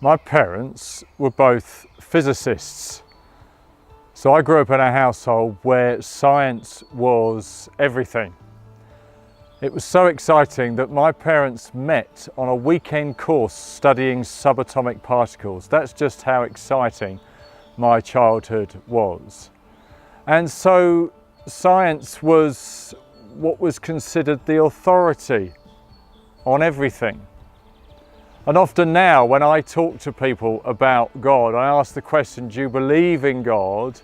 My parents were both physicists. So I grew up in a household where science was everything. It was so exciting that my parents met on a weekend course studying subatomic particles. That's just how exciting my childhood was. And so science was what was considered the authority on everything. And often now when I talk to people about God, I ask the question, do you believe in God?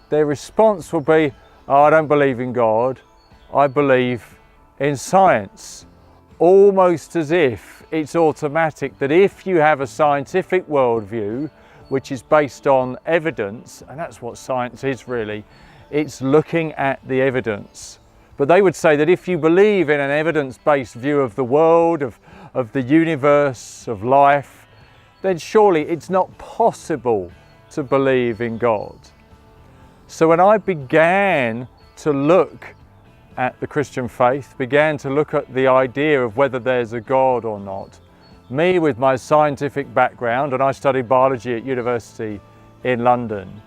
Their response will be, oh, I don't believe in God, I believe in science. Almost as if it's automatic that if you have a scientific worldview, which is based on evidence, and that's what science is really, it's looking at the evidence. But they would say that if you believe in an evidence-based view of the world, of the universe, of life, then surely it's not possible to believe in God. So when I began to look at the Christian faith, began to look at the idea of whether there's a God or not, me with my scientific background, and I studied biology at university in London,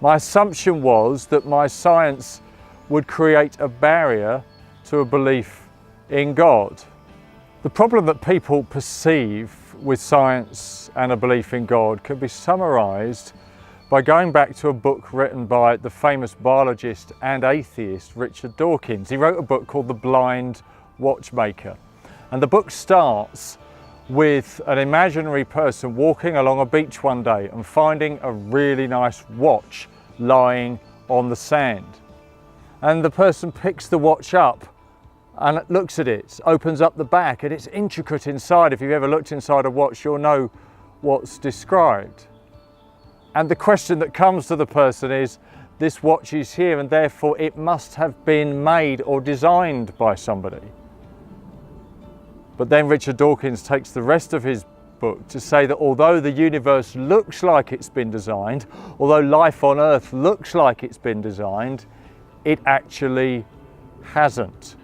my assumption was that my science would create a barrier to a belief in God. The problem that people perceive with science and a belief in God can be summarised by going back to a book written by the famous biologist and atheist Richard Dawkins. He wrote a book called The Blind Watchmaker. And the book starts with an imaginary person walking along a beach one day and finding a really nice watch lying on the sand. And the person picks the watch up and looks at it, opens up the back, and it's intricate inside. If you've ever looked inside a watch, you'll know what's described. And the question that comes to the person is, this watch is here and therefore it must have been made or designed by somebody. But then Richard Dawkins takes the rest of his book to say that although the universe looks like it's been designed, although life on Earth looks like it's been designed, it actually hasn't.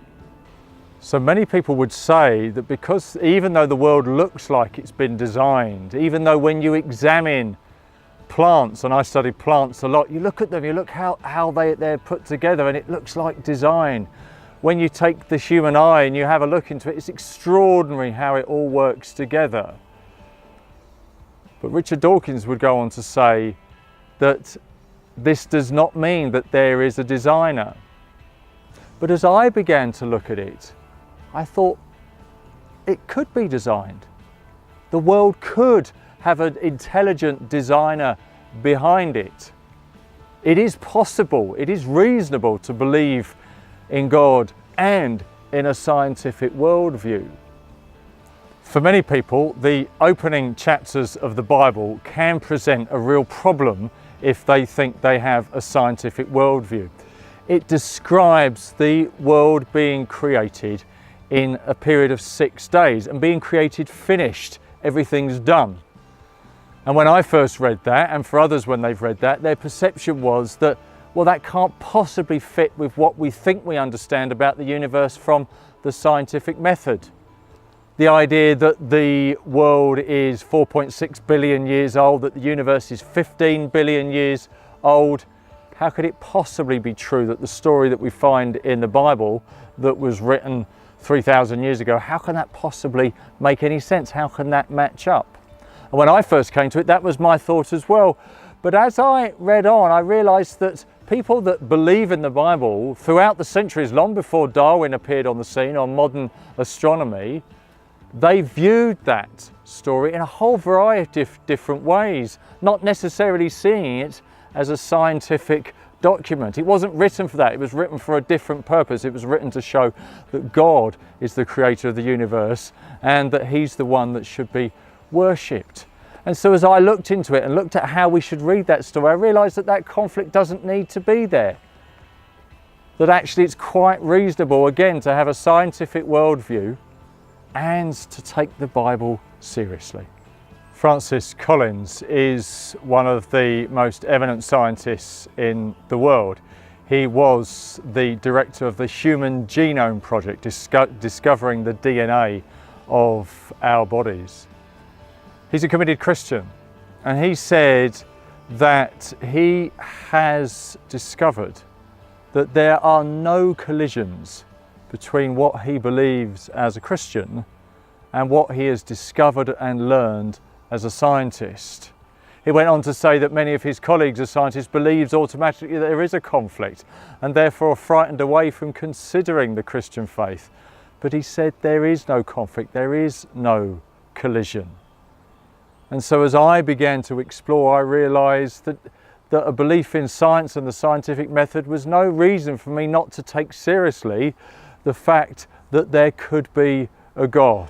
So many people would say that because even though the world looks like it's been designed, even though when you examine plants, and I study plants a lot, you look at them, you look how they're put together and it looks like design. When you take the human eye and you have a look into it, it's extraordinary how it all works together. But Richard Dawkins would go on to say that this does not mean that there is a designer. But as I began to look at it, I thought it could be designed. The world could have an intelligent designer behind it. It is possible, it is reasonable to believe in God and in a scientific worldview. For many people, the opening chapters of the Bible can present a real problem if they think they have a scientific worldview. It describes the world being created in a period of 6 days and being created finished, everything's done. And when I first read that, and for others when they've read that, their perception was that, well, that can't possibly fit with what we think we understand about the universe from the scientific method. The idea that the world is 4.6 billion years old, that the universe is 15 billion years old, how could it possibly be true that the story that we find in the Bible that was written 3,000 years ago, how can that possibly make any sense? How can that match up? And when I first came to it, that was my thought as well. But as I read on, I realised that people that believe in the Bible throughout the centuries, long before Darwin appeared on the scene or modern astronomy, they viewed that story in a whole variety of different ways, not necessarily seeing it as a scientific document. It wasn't written for that, it was written for a different purpose. It was written to show that God is the creator of the universe and that He's the one that should be worshipped. And so as I looked into it and looked at how we should read that story, I realised that that conflict doesn't need to be there. That actually it's quite reasonable, again, to have a scientific worldview and to take the Bible seriously. Francis Collins is one of the most eminent scientists in the world. He was the director of the Human Genome Project, discovering the DNA of our bodies. He's a committed Christian, and he said that he has discovered that there are no collisions between what he believes as a Christian and what he has discovered and learned as a scientist. He went on to say that many of his colleagues as scientists believes automatically that there is a conflict and therefore are frightened away from considering the Christian faith. But he said there is no conflict, there is no collision. And so as I began to explore, I realised that a belief in science and the scientific method was no reason for me not to take seriously the fact that there could be a God.